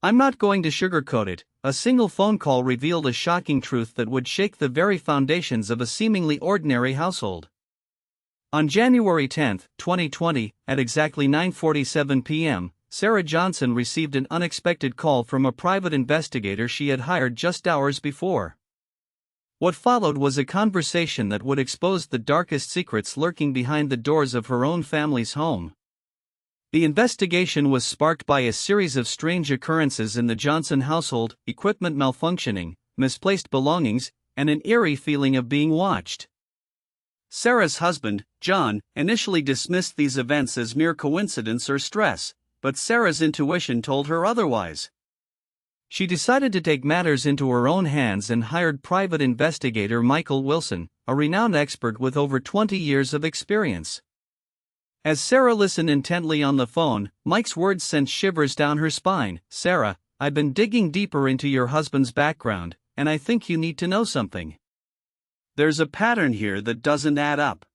I'm not going to sugarcoat it, a single phone call revealed a shocking truth that would shake the very foundations of a seemingly ordinary household. On January 10, 2020, at exactly 9:47 p.m., Sarah Johnson received an unexpected call from a private investigator she had hired just hours before. What followed was a conversation that would expose the darkest secrets lurking behind the doors of her own family's home. The investigation was sparked by a series of strange occurrences in the Johnson household: equipment malfunctioning, misplaced belongings, and an eerie feeling of being watched. Sarah's husband, John, initially dismissed these events as mere coincidence or stress, but Sarah's intuition told her otherwise. She decided to take matters into her own hands and hired private investigator Michael Wilson, a renowned expert with over 20 years of experience. As Sarah listened intently on the phone, Mike's words sent shivers down her spine. "Sarah, I've been digging deeper into your husband's background, and I think you need to know something. There's a pattern here that doesn't add up."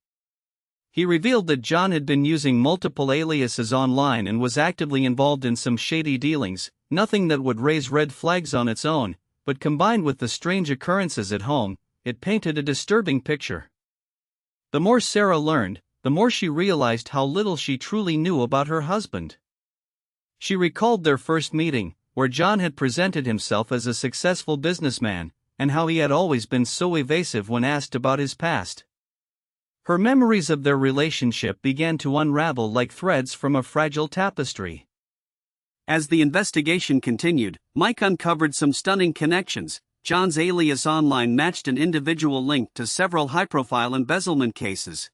He revealed that John had been using multiple aliases online and was actively involved in some shady dealings, nothing that would raise red flags on its own, but combined with the strange occurrences at home, it painted a disturbing picture. The more Sarah learned, the more she realized how little she truly knew about her husband. She recalled their first meeting, where John had presented himself as a successful businessman, and how he had always been so evasive when asked about his past. Her memories of their relationship began to unravel like threads from a fragile tapestry. As the investigation continued, Mike uncovered some stunning connections. John's alias online matched an individual linked to several high-profile embezzlement cases.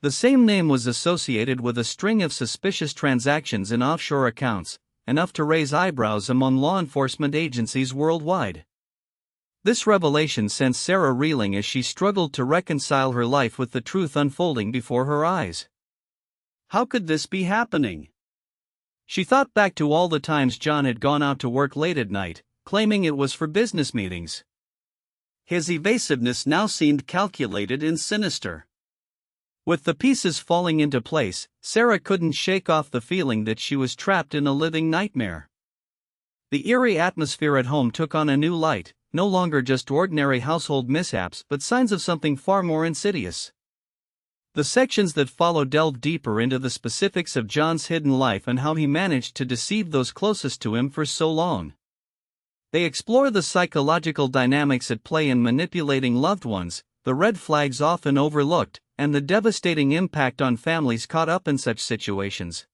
The same name was associated with a string of suspicious transactions in offshore accounts, enough to raise eyebrows among law enforcement agencies worldwide. This revelation sent Sarah reeling as she struggled to reconcile her life with the truth unfolding before her eyes. How could this be happening? She thought back to all the times John had gone out to work late at night, claiming it was for business meetings. His evasiveness now seemed calculated and sinister. With the pieces falling into place, Sarah couldn't shake off the feeling that she was trapped in a living nightmare. The eerie atmosphere at home took on a new light, no longer just ordinary household mishaps but signs of something far more insidious. The sections that follow delve deeper into the specifics of John's hidden life and how he managed to deceive those closest to him for so long. They explore the psychological dynamics at play in manipulating loved ones, the red flags often overlooked, and the devastating impact on families caught up in such situations.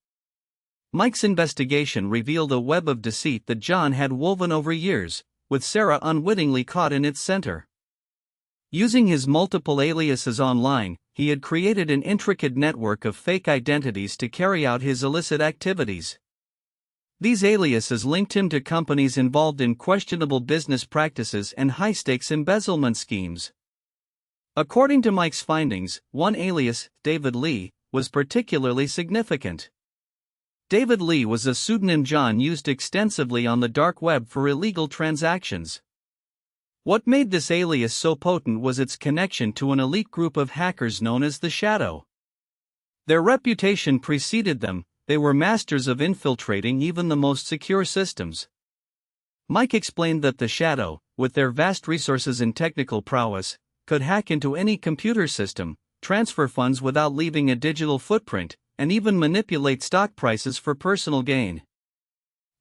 Mike's investigation revealed a web of deceit that John had woven over years, with Sarah unwittingly caught in its center. Using his multiple aliases online, he had created an intricate network of fake identities to carry out his illicit activities. These aliases linked him to companies involved in questionable business practices and high-stakes embezzlement schemes. According to Mike's findings, one alias, David Lee, was particularly significant. David Lee was a pseudonym John used extensively on the dark web for illegal transactions. What made this alias so potent was its connection to an elite group of hackers known as the Shadow. Their reputation preceded them; they were masters of infiltrating even the most secure systems. Mike explained that the Shadow, with their vast resources and technical prowess, could hack into any computer system, transfer funds without leaving a digital footprint, and even manipulate stock prices for personal gain.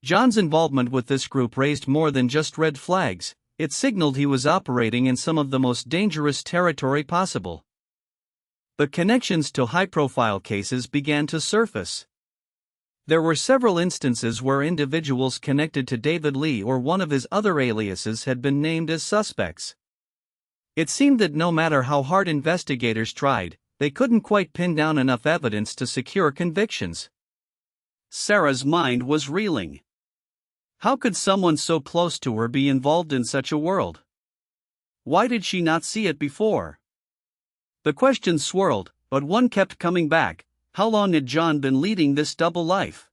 John's involvement with this group raised more than just red flags; it signaled he was operating in some of the most dangerous territory possible. The connections to high-profile cases began to surface. There were several instances where individuals connected to David Lee or one of his other aliases had been named as suspects. It seemed that no matter how hard investigators tried, they couldn't quite pin down enough evidence to secure convictions. Sarah's mind was reeling. How could someone so close to her be involved in such a world? Why did she not see it before? The questions swirled, but one kept coming back: how long had John been leading this double life?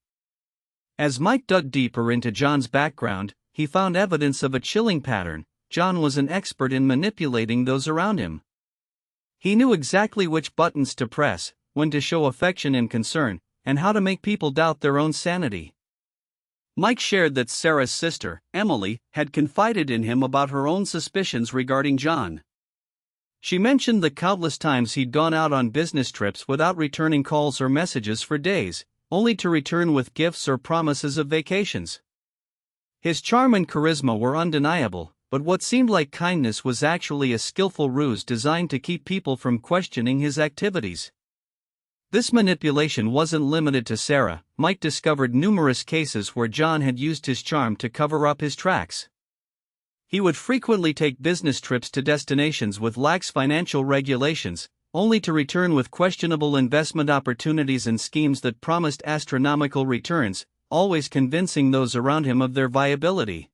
As Mike dug deeper into John's background, he found evidence of a chilling pattern. John was an expert in manipulating those around him. He knew exactly which buttons to press, when to show affection and concern, and how to make people doubt their own sanity. Mike shared that Sarah's sister, Emily, had confided in him about her own suspicions regarding John. She mentioned the countless times he'd gone out on business trips without returning calls or messages for days, only to return with gifts or promises of vacations. His charm and charisma were undeniable, but what seemed like kindness was actually a skillful ruse designed to keep people from questioning his activities. This manipulation wasn't limited to Sarah. Mike discovered numerous cases where John had used his charm to cover up his tracks. He would frequently take business trips to destinations with lax financial regulations, only to return with questionable investment opportunities and schemes that promised astronomical returns, always convincing those around him of their viability.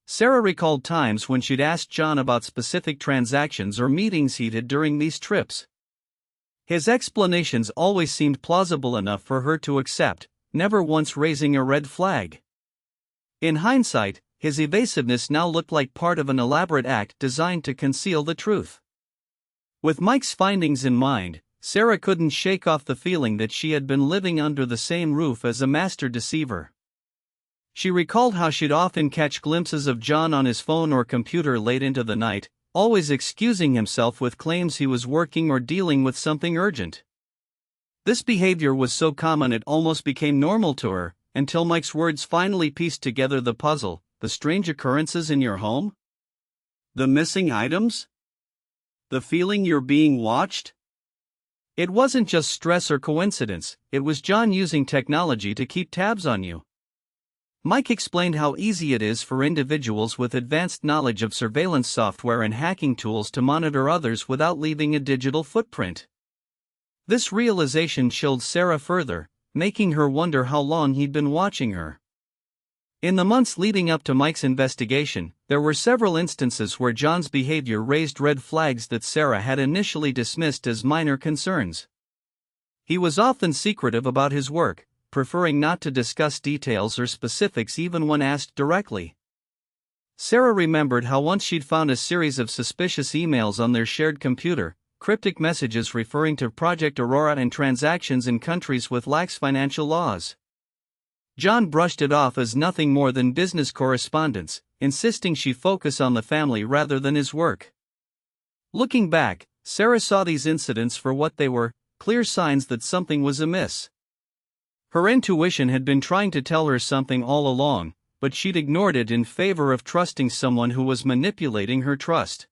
Sarah recalled times when she'd asked John about specific transactions or meetings he'd had during these trips. His explanations always seemed plausible enough for her to accept, never once raising a red flag. In hindsight, his evasiveness now looked like part of an elaborate act designed to conceal the truth. With Mike's findings in mind, Sarah couldn't shake off the feeling that she had been living under the same roof as a master deceiver. She recalled how she'd often catch glimpses of John on his phone or computer late into the night, always excusing himself with claims he was working or dealing with something urgent. This behavior was so common it almost became normal to her, until Mike's words finally pieced together the puzzle. The strange occurrences in your home? The missing items? The feeling you're being watched? It wasn't just stress or coincidence, it was John using technology to keep tabs on you. Mike explained how easy it is for individuals with advanced knowledge of surveillance software and hacking tools to monitor others without leaving a digital footprint. This realization chilled Sarah further, making her wonder how long he'd been watching her. In the months leading up to Mike's investigation, there were several instances where John's behavior raised red flags that Sarah had initially dismissed as minor concerns. He was often secretive about his work, preferring not to discuss details or specifics even when asked directly. Sarah remembered how once she'd found a series of suspicious emails on their shared computer, cryptic messages referring to Project Aurora and transactions in countries with lax financial laws. John brushed it off as nothing more than business correspondence, insisting she focus on the family rather than his work. Looking back, Sarah saw these incidents for what they were, clear signs that something was amiss. Her intuition had been trying to tell her something all along, but she'd ignored it in favor of trusting someone who was manipulating her trust.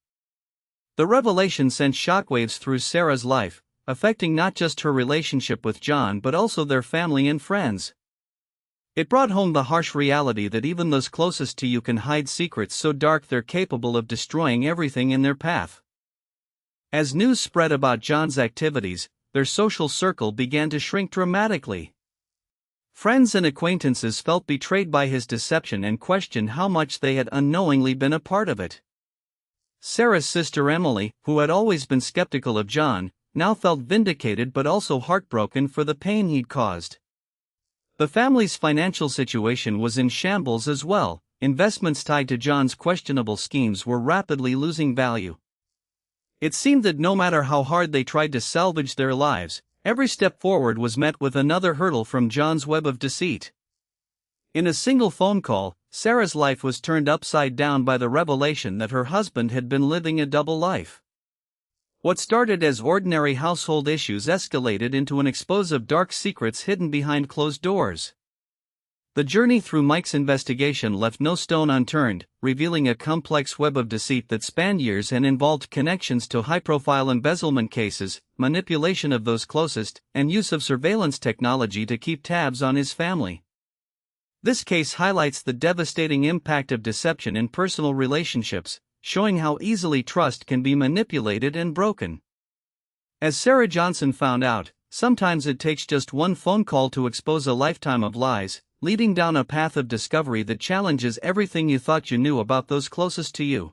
The revelation sent shockwaves through Sarah's life, affecting not just her relationship with John but also their family and friends. It brought home the harsh reality that even those closest to you can hide secrets so dark they're capable of destroying everything in their path. As news spread about John's activities, their social circle began to shrink dramatically. Friends and acquaintances felt betrayed by his deception and questioned how much they had unknowingly been a part of it. Sarah's sister Emily, who had always been skeptical of John, now felt vindicated but also heartbroken for the pain he'd caused. The family's financial situation was in shambles as well. Investments tied to John's questionable schemes were rapidly losing value. It seemed that no matter how hard they tried to salvage their lives, every step forward was met with another hurdle from John's web of deceit. In a single phone call, Sarah's life was turned upside down by the revelation that her husband had been living a double life. What started as ordinary household issues escalated into an expose of dark secrets hidden behind closed doors. The journey through Mike's investigation left no stone unturned, revealing a complex web of deceit that spanned years and involved connections to high-profile embezzlement cases, manipulation of those closest, and use of surveillance technology to keep tabs on his family. This case highlights the devastating impact of deception in personal relationships, showing how easily trust can be manipulated and broken. As Sarah Johnson found out, sometimes it takes just one phone call to expose a lifetime of lies, leading down a path of discovery that challenges everything you thought you knew about those closest to you.